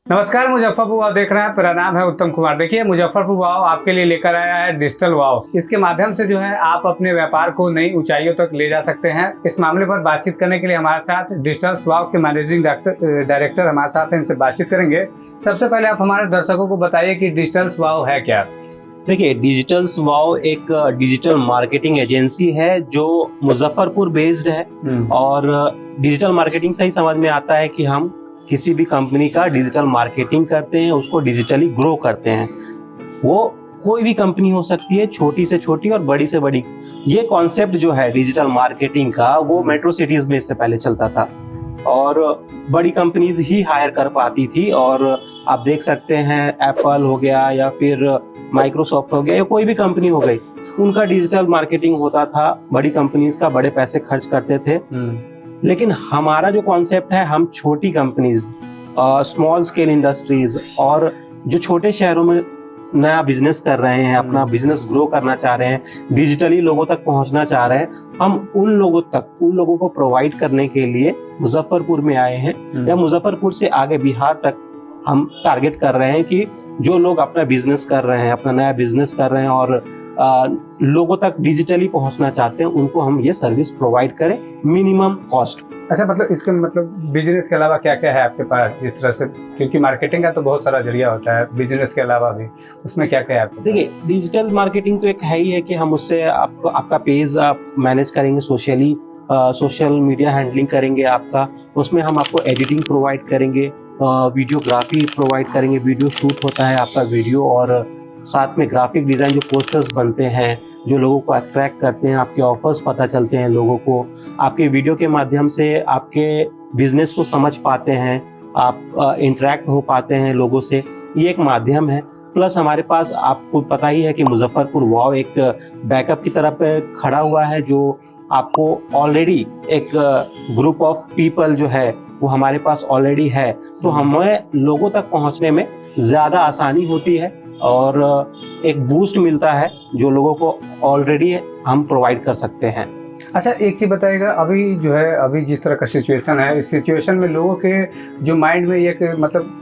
नमस्कार, मुजफ्फरपुर वाव देख रहे हैं। मेरा नाम है उत्तम कुमार। देखिए, मुजफ्फरपुर वाव आपके लिए लेकर आया है डिजिटल वाव। इसके माध्यम से जो है आप अपने व्यापार को नई ऊंचाइयों तक ले जा सकते हैं। इस मामले पर बातचीत करने के लिए हमारे साथ डिजिटल वाव के मैनेजिंग डायरेक्टर हमारे साथ हैं, इनसे बातचीत करेंगे। सबसे पहले आप हमारे दर्शकों को बताइए कि डिजिटल वाव है क्या। देखिए, डिजिटल वाव एक डिजिटल मार्केटिंग एजेंसी है जो मुजफ्फरपुर बेस्ड है। और डिजिटल मार्केटिंग से ही समझ में आता है कि हम किसी भी कंपनी का डिजिटल मार्केटिंग करते हैं, उसको डिजिटली ग्रो करते हैं। वो कोई भी कंपनी हो सकती है, छोटी से छोटी और बड़ी से बड़ी। ये कॉन्सेप्ट जो है डिजिटल मार्केटिंग का, वो मेट्रो सिटीज में इससे पहले चलता था और बड़ी कंपनीज ही हायर कर पाती थी। और आप देख सकते हैं, एप्पल हो गया या फिर माइक्रोसॉफ्ट हो गया या कोई भी कंपनी हो गई, उनका डिजिटल मार्केटिंग होता था। बड़ी कंपनीज का बड़े पैसे खर्च करते थे। लेकिन हमारा जो कॉन्सेप्ट है, हम छोटी कंपनीज, स्मॉल स्केल इंडस्ट्रीज और जो छोटे शहरों में नया बिजनेस कर रहे हैं, अपना बिजनेस ग्रो करना चाह रहे हैं, डिजिटली लोगों तक पहुंचना चाह रहे हैं, हम उन लोगों को प्रोवाइड करने के लिए मुजफ्फरपुर में आए हैं। या मुजफ्फरपुर से आगे बिहार तक हम टारगेट कर रहे हैं कि जो लोग अपना बिजनेस कर रहे हैं, अपना नया बिजनेस कर रहे हैं और लोगों तक डिजिटली पहुंचना चाहते हैं, उनको हम ये सर्विस प्रोवाइड करें मिनिमम कॉस्ट। अच्छा, मतलब इसके बिजनेस के अलावा क्या क्या है आपके पास इस तरह से, क्योंकि मार्केटिंग का तो बहुत सारा जरिया होता है बिजनेस के अलावा भी, उसमें क्या क्या है आपके? देखिए, डिजिटल मार्केटिंग तो एक है ही है कि हम उससे आपका पेज आप मैनेज करेंगे, सोशल मीडिया हैंडलिंग करेंगे आपका। उसमें हम आपको एडिटिंग प्रोवाइड करेंगे, वीडियोग्राफी प्रोवाइड करेंगे, वीडियो शूट होता है आपका वीडियो, और साथ में ग्राफिक डिजाइन, जो पोस्टर्स बनते हैं जो लोगों को अट्रैक्ट करते हैं, आपके ऑफर्स पता चलते हैं लोगों को, आपके वीडियो के माध्यम से आपके बिजनेस को समझ पाते हैं, आप इंटरेक्ट हो पाते हैं लोगों से। ये एक माध्यम है। प्लस हमारे पास, आपको पता ही है कि मुजफ्फरपुर वाव एक बैकअप की तरफ खड़ा हुआ है, जो आपको ऑलरेडी एक ग्रुप ऑफ पीपल जो है वो हमारे पास ऑलरेडी है। तो हमें लोगों तक पहुंचने में ज़्यादा आसानी होती है और एक बूस्ट मिलता है जो लोगों को ऑलरेडी हम प्रोवाइड कर सकते हैं। अच्छा, एक चीज़ बताइएगा, अभी जिस तरह का सिचुएशन है, इस सिचुएशन में लोगों के जो माइंड में एक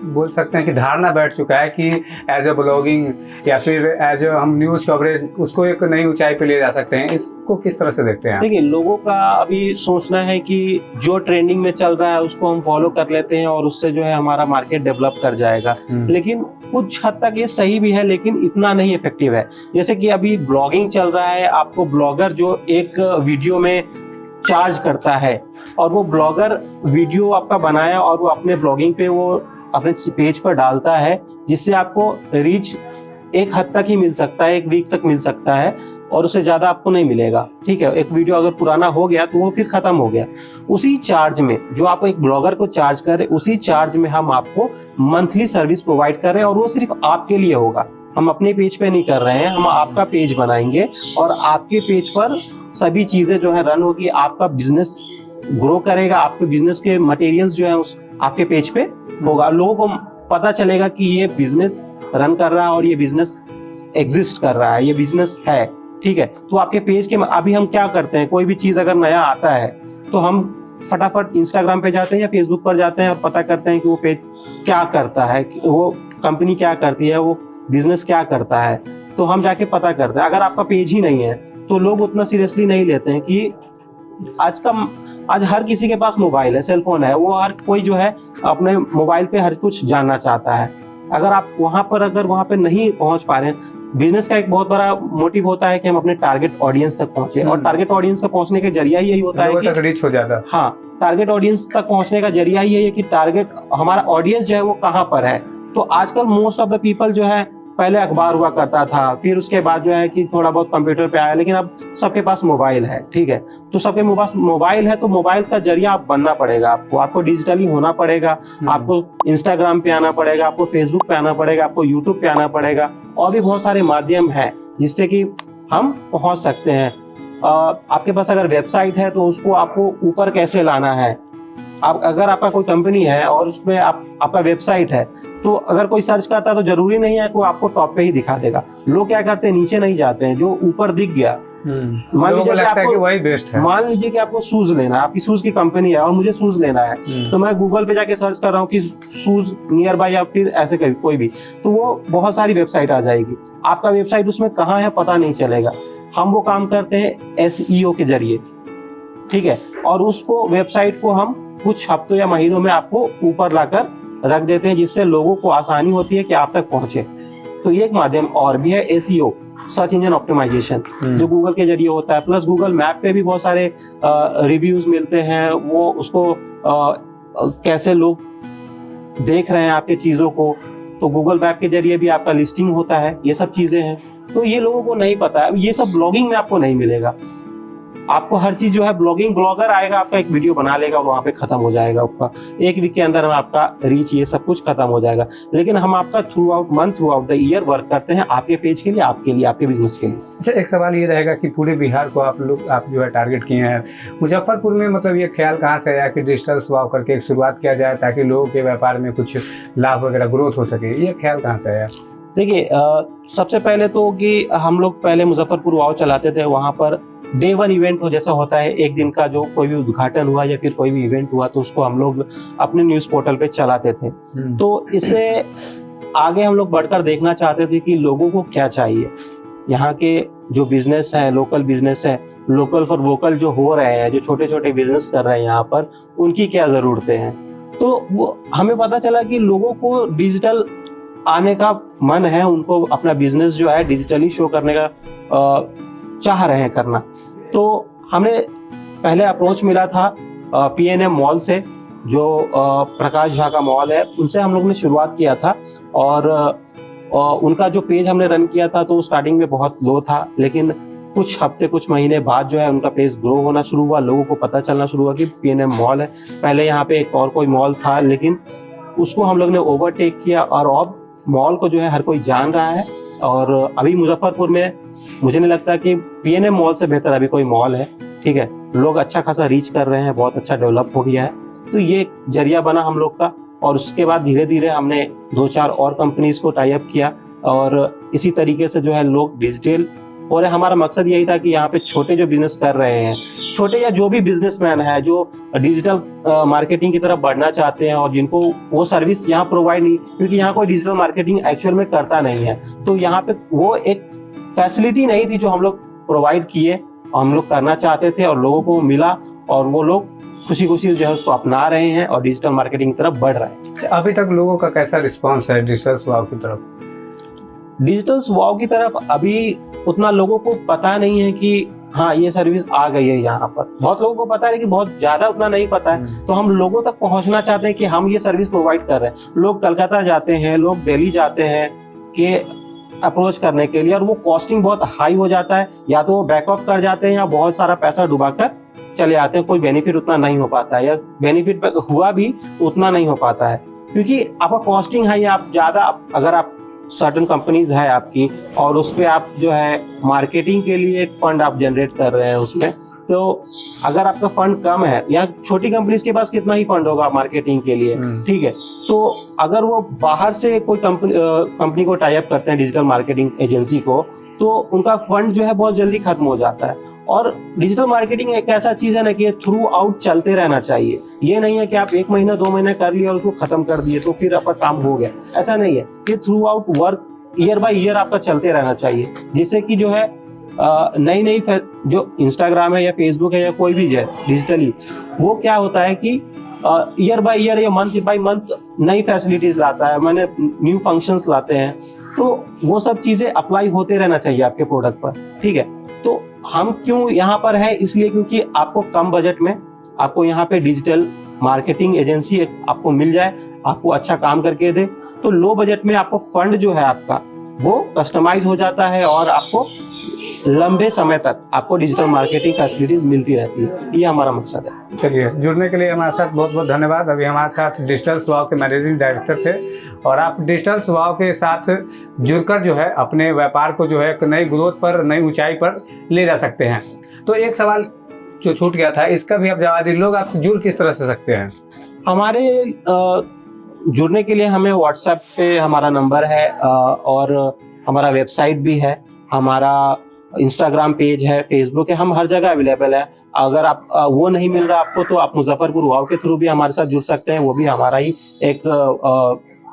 बोल सकते हैं कि धारणा बैठ चुका है कि एज ए ब्लॉगिंग या फिर एज ए हम न्यूज़ कवरेज उसको एक नई ऊंचाई पे ले जा सकते हैं। इसको किस तरह से देखते हैं? देखिए, लोगों का अभी सोचना है कि जो ट्रेंडिंग में चल रहा है उसको हम फॉलो कर लेते हैं और उससे जो है हमारा मार्केट डेवलप कर जाएगा। लेकिन कुछ हद तक ये सही भी है, लेकिन इतना नहीं इफेक्टिव है। जैसे कि अभी ब्लॉगिंग चल रहा है, आपको ब्लॉगर जो एक वीडियो में चार्ज करता है और वो ब्लॉगर वीडियो आपका बनाया और वो अपने ब्लॉगिंग पे वो अपने पेज पर डालता है, जिससे आपको रीच एक हद तक ही मिल सकता है, एक वीक तक मिल सकता है और उससे ज्यादा आपको नहीं मिलेगा। ठीक है, एक वीडियो अगर पुराना हो गया तो वो फिर खत्म हो गया। उसी चार्ज में जो आप एक ब्लॉगर को चार्ज कर रहे, उसी चार्ज में हम आपको मंथली सर्विस प्रोवाइड कर रहे हैं और वो सिर्फ आपके लिए होगा। हम अपने पेज पे नहीं कर रहे हैं, हम आपका पेज बनाएंगे और आपके पेज पर सभी चीजें जो है रन होगी, आपका बिजनेस ग्रो करेगा, आपके बिजनेस के मटेरियल्स जो है उस आपके पेज पे होगा। लोगों को पता चलेगा कि ये बिजनेस रन कर रहा है और ये बिजनेस एग्जिस्ट कर रहा है, ये बिजनेस है। ठीक है, तो आपके पेज के अभी हम क्या करते हैं, कोई भी चीज अगर नया आता है तो हम फटाफट इंस्टाग्राम पे जाते हैं या फेसबुक पर जाते हैं और पता करते हैं कि वो पेज क्या करता है, वो कंपनी क्या करती है, वो बिजनेस क्या करता है, तो हम जाके पता करते हैं। अगर आपका पेज ही नहीं है तो लोग उतना सीरियसली नहीं लेते हैं कि आज हर किसी के पास मोबाइल है, सेलफोन है, वो हर कोई जो है अपने मोबाइल पे हर कुछ जानना चाहता है। अगर आप वहां पे नहीं पहुंच पा रहे हैं, बिजनेस का एक बहुत बड़ा मोटिव होता है कि हम अपने टारगेट ऑडियंस तक पहुंचे और टारगेट ऑडियंस तक पहुंचने का जरिया ही यही होता है कि रीच हो जाता है। हाँ, टारगेट ऑडियंस तक पहुंचने का जरिया ही है कि टारगेट हमारा ऑडियंस जो है वो कहाँ पर है। तो आजकल मोस्ट ऑफ द पीपल जो है, पहले अखबार हुआ करता था, फिर उसके बाद जो है कि थोड़ा बहुत कंप्यूटर पे आया, लेकिन अब सबके पास मोबाइल है। ठीक है, तो सबके पास मोबाइल है, तो मोबाइल का जरिया आप बनना पड़ेगा, आपको डिजिटली होना पड़ेगा, आपको इंस्टाग्राम पे आना पड़ेगा, आपको फेसबुक पे आना पड़ेगा, आपको यूट्यूब पे आना पड़ेगा और भी बहुत सारे माध्यम है जिससे कि हम पहुंच सकते हैं। आपके पास अगर वेबसाइट है तो उसको आपको ऊपर कैसे लाना है। अगर आपका कोई कंपनी है और उसमें आपका वेबसाइट है, तो अगर कोई सर्च करता है तो जरूरी नहीं है कि वो आपको टॉप पे ही दिखा देगा। लोग क्या करते हैं, नीचे नहीं जाते हैं, जो ऊपर दिख गया मान लोगों को लीजिए कि लगता है कि आपको वही बेस्ट है। मान लीजिए कि आपको शूज लेना है, आपकी शूज की कंपनी है और मुझे शूज लेना है, तो मैं गूगल पे जाके सर्च कर रहा हूँ कि शूज नियर बाय या फिर ऐसे कोई भी, तो वो बहुत सारी वेबसाइट आ जाएगी। आपका वेबसाइट उसमें कहाँ है पता नहीं चलेगा। हम वो काम करते हैं SEO के जरिए, ठीक है, और उसको वेबसाइट को हम कुछ हफ्तों या महीनों में आपको ऊपर लाकर रख देते हैं, जिससे लोगों को आसानी होती है कि आप तक पहुंचे। तो ये एक माध्यम और भी है SEO, सर्च इंजन ऑप्टिमाइजेशन, जो गूगल के जरिए होता है। प्लस गूगल मैप पे भी बहुत सारे रिव्यूज मिलते हैं, वो उसको कैसे लोग देख रहे हैं आपके चीजों को, तो गूगल मैप के जरिए भी आपका लिस्टिंग होता है। ये सब चीजें हैं, तो ये लोगों को नहीं पता है। ये सब ब्लॉगिंग में आपको नहीं मिलेगा। आपको हर चीज जो है ब्लॉगर आएगा, आपका एक वीडियो बना लेगा, वहां पे खत्म हो जाएगा। आपका एक वीक के अंदर में आपका रीच ये सब कुछ खत्म हो जाएगा। लेकिन हम आपका through out month, through out the year work करते हैं आपके पेज के लिए, आपके बिजनेस के लिए। अच्छा, एक सवाल ये रहेगा कि पूरे बिहार को आप जो है टारगेट किए हैं। मुजफ्फरपुर में मतलब ये ख्याल कहाँ से आया कि डिजिटल स्वभाव करके एक शुरुआत किया जाए ताकि लोगों के व्यापार में कुछ लाभ वगैरह ग्रोथ हो सके? ये ख्याल कहाँ से आया? देखिए, सबसे पहले तो कि हम लोग पहले मुजफ्फरपुर वाव चलाते थे। वहां पर डे 1 इवेंट हो जैसा होता है, एक दिन का जो कोई भी उद्घाटन हुआ या फिर कोई भी इवेंट हुआ तो उसको हम लोग अपने न्यूज पोर्टल पे चलाते थे। तो इससे आगे हम लोग बढ़कर देखना चाहते थे कि लोगों को क्या चाहिए। यहाँ के जो बिजनेस है, लोकल बिजनेस है, लोकल फॉर वोकल जो हो रहे हैं, जो छोटे छोटे बिजनेस कर रहे हैं यहाँ पर, उनकी क्या जरूरतें हैं। तो वो हमें पता चला कि लोगों को डिजिटल आने का मन है, उनको अपना बिजनेस जो है डिजिटली शो करने का चाह रहे हैं करना। तो हमें पहले अप्रोच मिला था PNM मॉल से, जो प्रकाश झा का मॉल है, उनसे हम लोग ने शुरुआत किया था। और उनका जो पेज हमने रन किया था तो स्टार्टिंग में बहुत लो था, लेकिन कुछ हफ्ते कुछ महीने बाद जो है उनका पेज ग्रो होना शुरू हुआ। लोगों को पता चलना शुरू हुआ कि PNM मॉल है। पहले यहाँ पे एक और कोई मॉल था, लेकिन उसको हम लोग ने ओवरटेक किया और अब मॉल को जो है हर कोई जान रहा है। और अभी मुजफ्फरपुर में मुझे नहीं लगता कि PNM मॉल से बेहतर अभी कोई मॉल है, ठीक है। लोग अच्छा खासा रीच कर रहे हैं, बहुत अच्छा डेवलप हो गया है। तो ये एक जरिया बना हम लोग का। और उसके बाद धीरे धीरे हमने 2-4 और कंपनीज को टाई अप किया और इसी तरीके से जो है लोग डिजिटल। और हमारा मकसद यही था कि यहाँ पे छोटे जो बिजनेस कर रहे हैं, छोटे या जो भी बिजनेसमैन है जो डिजिटल मार्केटिंग की तरफ बढ़ना चाहते हैं और जिनको वो सर्विस यहाँ प्रोवाइड नहीं, क्योंकि यहाँ कोई डिजिटल मार्केटिंग एक्चुअल में करता नहीं है, तो यहाँ पे वो एक फैसिलिटी नहीं थी जो हम लोग प्रोवाइड किए। हम लोग करना चाहते थे और लोगों को मिला और वो लोग खुशी खुशी जो है उसको अपना रहे हैं और डिजिटल मार्केटिंग की तरफ बढ़ रहे हैं। अभी तक लोगों का कैसा रिस्पॉन्स है डिजिटल स्वभाव की तरफ? डिजिटल स्वभाव की तरफ अभी उतना लोगों को पता नहीं है कि हाँ ये सर्विस आ गई है यहाँ पर। बहुत लोगों को पता है लेकिन बहुत ज्यादा उतना नहीं पता है। तो हम लोगों तक पहुंचना चाहते हैं कि हम ये सर्विस प्रोवाइड कर रहे हैं। लोग कलकत्ता जाते हैं, लोग दिल्ली जाते हैं कि अप्रोच करने के लिए, और वो कॉस्टिंग बहुत हाई हो जाता है। या तो वो बैक ऑफ कर जाते हैं या बहुत सारा पैसा डुबाकर चले आते हैं। कोई बेनिफिट उतना नहीं हो पाता है, या बेनिफिट हुआ भी तो उतना नहीं हो पाता है, क्योंकि आपका कॉस्टिंग है। आप ज्यादा अगर आप सर्टेन कंपनीज है आपकी और उस पर आप जो है मार्केटिंग के लिए एक फंड आप जनरेट कर रहे हैं उसमें, तो अगर आपका फंड कम है, या छोटी कंपनीज के पास कितना ही फंड होगा मार्केटिंग के लिए, ठीक है, तो अगर वो बाहर से कोई कंपनी को टाई अप करते हैं डिजिटल मार्केटिंग एजेंसी को, तो उनका फंड जो है बहुत जल्दी खत्म हो जाता है। और डिजिटल मार्केटिंग एक ऐसा चीज है ना कि थ्रू आउट चलते रहना चाहिए। ये नहीं है कि आप 1 महीना 2 महीने कर लिया और उसको खत्म कर दिए तो फिर आपका काम हो गया, ऐसा नहीं है। ये through out work year by year आपका चलते रहना चाहिए, जिससे कि जो है नई नई जो इंस्टाग्राम है या फेसबुक है या कोई भी है डिजिटली, वो क्या होता है कि ईयर बाय ईयर या मंथ बाय मंथ नई फैसिलिटीज लाता है, मैंने न्यू फंक्शंस लाते हैं। तो वो सब चीजें अप्लाई होते रहना चाहिए आपके प्रोडक्ट पर, ठीक है। तो हम क्यों यहाँ पर है, इसलिए क्योंकि आपको कम बजट में आपको यहाँ पे डिजिटल मार्केटिंग एजेंसी आपको मिल जाए, आपको अच्छा काम करके दे, तो लो बजट में आपको फंड जो है आपका वो कस्टमाइज हो जाता है और आपको लंबे समय तक आपको डिजिटल मार्केटिंग फैसिलिटीज मिलती रहती है। ये हमारा मकसद है। चलिए, जुड़ने के लिए हमारे साथ बहुत बहुत धन्यवाद। अभी हमारे साथ डिजिटल स्वभाव के मैनेजिंग डायरेक्टर थे, और आप डिजिटल स्वभाव के साथ जुड़कर जो है अपने व्यापार को जो है एक नई ग्रोथ पर, नई ऊंचाई पर ले जा सकते हैं। तो एक सवाल जो छूट गया था, इसका भी आप जवाब दीजिए। लोग आपसे जुड़ किस तरह से सकते हैं? हमारे जुड़ने के लिए हमें व्हाट्सएप पे हमारा नंबर है और हमारा वेबसाइट भी है। हमारा इंस्टाग्राम पेज है, फेसबुक है, हम हर जगह अवेलेबल है। अगर आप वो नहीं मिल रहा आपको तो आप मुजफ्फरपुर वाव के थ्रू भी हमारे साथ जुड़ सकते हैं, वो भी हमारा ही एक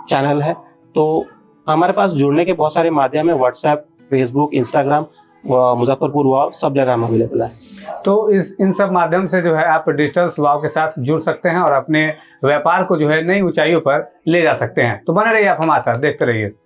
चैनल है। तो हमारे पास जुड़ने के बहुत सारे माध्यम है, व्हाट्सएप, फेसबुक, इंस्टाग्राम, मुजफ्फरपुर वाव, सब जगह हम अवेलेबल है। तो इन सब माध्यम से जो है आप डिजिटल वाव के साथ जुड़ सकते हैं और अपने व्यापार को जो है नई ऊंचाइयों पर ले जा सकते हैं। तो बने रहिए आप हमारे साथ, देखते रहिए।